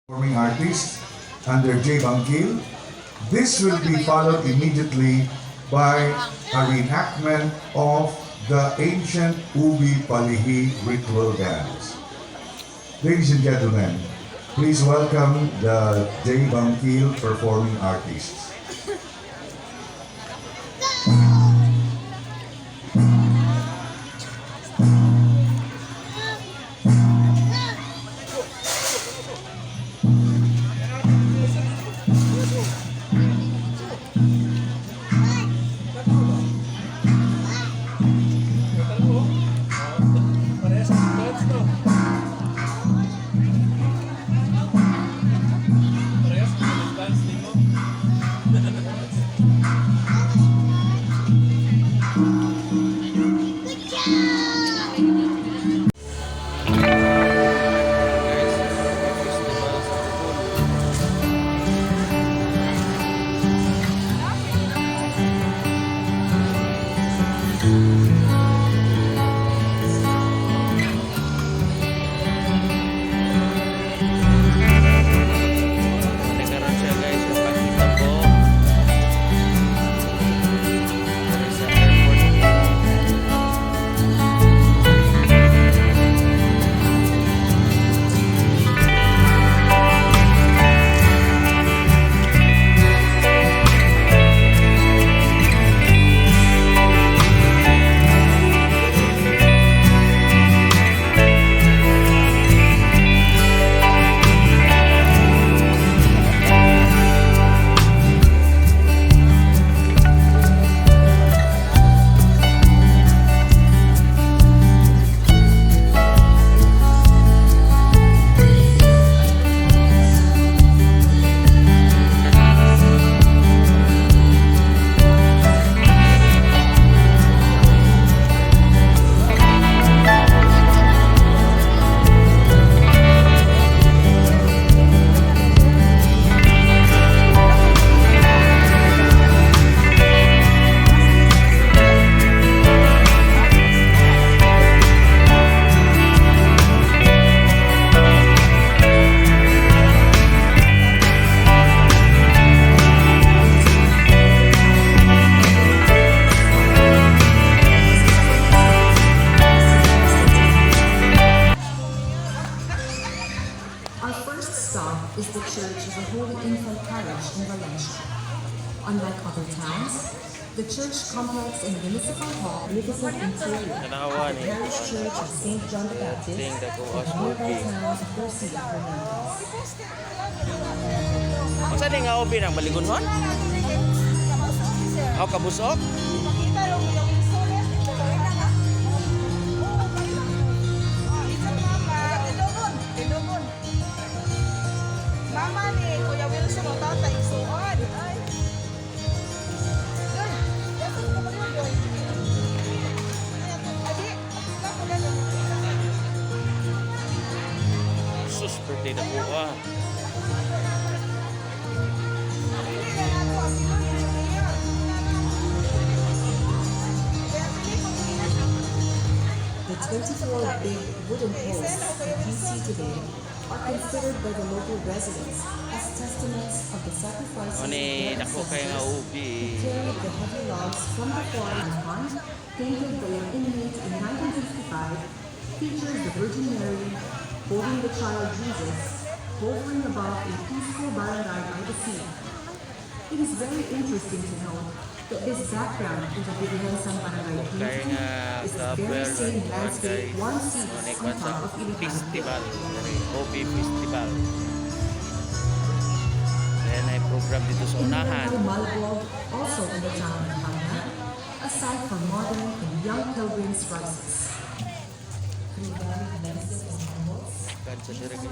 Performing artist under J. Bangkil. This will be followed immediately by a reenactment of the ancient Ubi Palihi ritual dance. Ladies and gentlemen, please welcome the J. Bangkil performing artists. Nagkaroon siya guys ng pakita po sa airport. Our first stop is the Church of the Holy Infant Parish in Valencia. Unlike other towns, the church complex and municipal hall magnificent interior Tanawa of the ni parish church of St. John the Baptist Ting the in the Kuwas nearby Movie. town of Garcia Fernandez. Kung saan nga ubi ng baligunhon? Ako kabusok? Mama ni Kuya Wilson o tatay isuon. Ay. Doon. Dapat ko mo doon. Adi, ako na doon. Sus, birthday na po ah. Hindi na nato ang pinunin niya. Kaya pili ko The 24 big wooden posts that you see today are considered by the local residents as testaments of the sacrifices Ano of their dako kay nga ancestors ubi. who carried the heavy logs from the foreign pond, painted by an inmate in 1965, features the Virgin Mary holding the child Jesus, hovering above a peaceful barangay by the sea. It is very interesting to note that this background in the Vigilansang Barangay Kaya painting nga is the cover very same ng landscape guys. one sees Ano on kwan sa top of Iligan. festival. Hobby festival. Kaya na program dito sa In unahan. Barangay Malbog, also in the town of Palma, aside from modern and young pilgrims' rises. Kansa direct.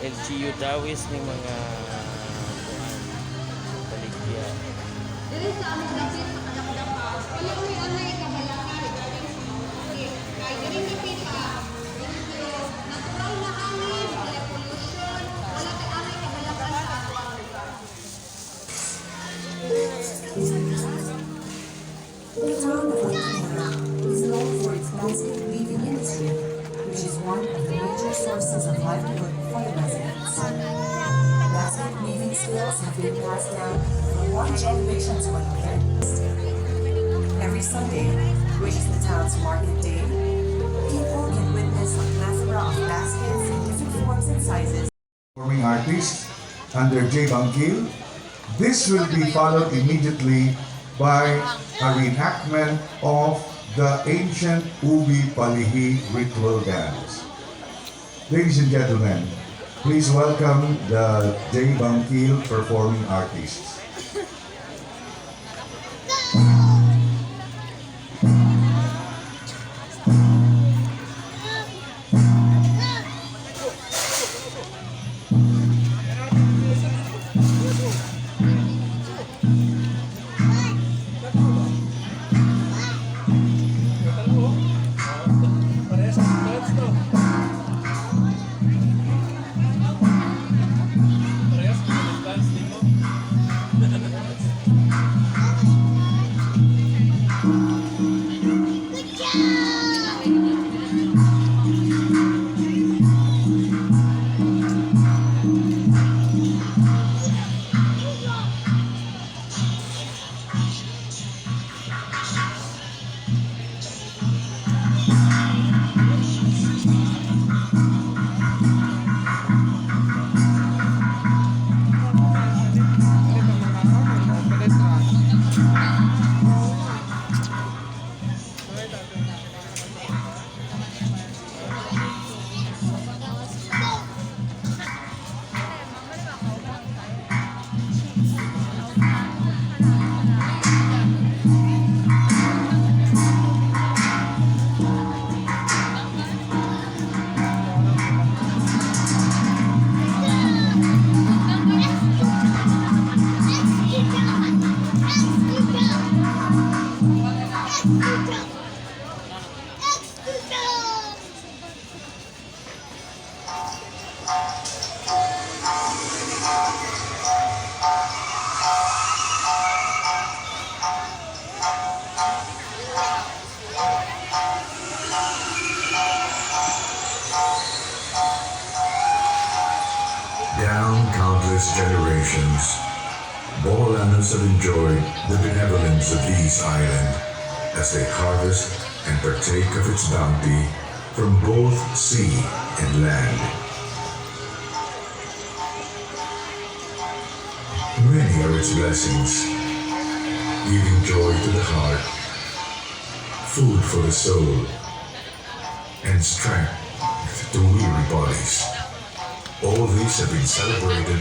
LGU Dawis ni mga kuan baligya. Dili sa aming dapit sa kadakdakan. Wala may anay kabalangan regarding sa mga ulit. Kaya dili dapit pero natural na hangin, wala pollution, wala kay anay kabalangan sa atong lugar. The town of Alcantara is known for its basket weaving industry, which is one of the major sources of livelihood for the residents. Basket weaving skills have been passed down from one generation to another. Every Sunday, which is the town's market day, people can witness a plethora of baskets in different forms and sizes. Performing artist under J. Bangkil. This will be followed immediately by a reenactment of the ancient Ubi Palihi ritual dance. Ladies and gentlemen, please welcome the J. Bangkil performing artists. Down countless generations, Boholanos have enjoyed the benevolence of these islands as they harvest and partake of its bounty from both sea and land. Many are its blessings, giving joy to the heart, food for the soul, and strength to weary bodies. All these have been celebrated,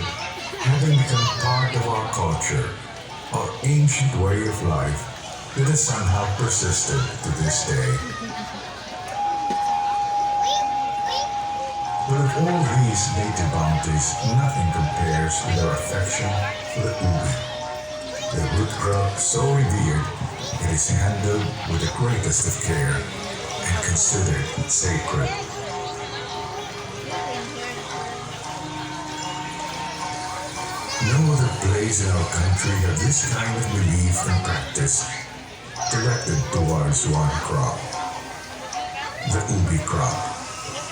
having become part of our culture, our ancient way of life that has somehow persisted to this day. But of all these native bounties, nothing compares with our affection for the ubi, the root crop so revered it is handled with the greatest of care and considered sacred. No other place in our country have this kind of belief and practice directed towards one crop, the ubi crop,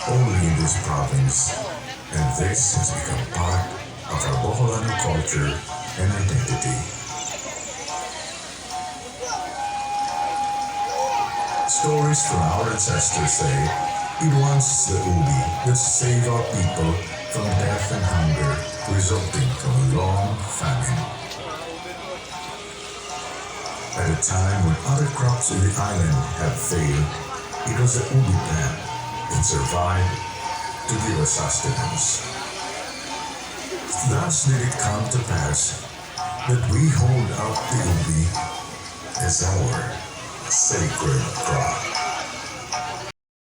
only in this province, and this has become part of our Boholano culture and identity. Stories from our ancestors say it was the ubi that saved our people from death and hunger resulting from a long famine. At a time when other crops in the island have failed, it was the ubi plant that survived to give us sustenance. Thus did it come to pass that we hold out the ubi as our sacred crop.